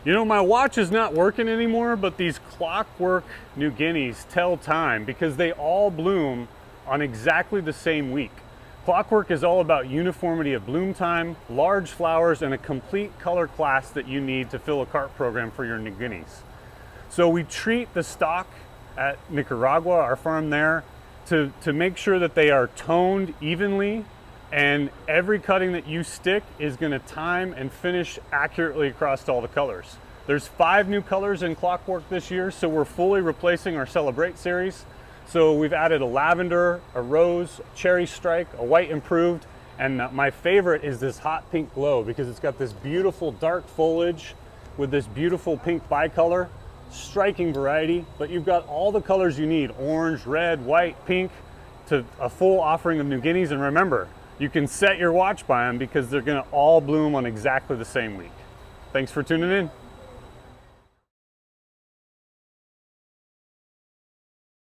You know, my watch is not working anymore, but these Clockwork New Guineas tell time because they all bloom on exactly the same week. Clockwork is all about uniformity of bloom time, large flowers, and a complete color class that you need to fill a cart program for your New Guineas. So we treat the stock at Nicaragua, our farm there, to make sure that they are toned evenly, and every cutting that you stick is going to time and finish accurately across all the colors. There's 5 new colors in Clockwork this year, so we're fully replacing our Celebrette series. So we've added a lavender, a rose, cherry strike, a white improved, and my favorite is this hot pink glow because it's got this beautiful dark foliage with this beautiful pink bicolor. Striking variety, but you've got all the colors you need: orange, red, white, pink, to a full offering of New Guineas. And remember, you can set your watch by them because they're going to all bloom on exactly the same week. Thanks for tuning in.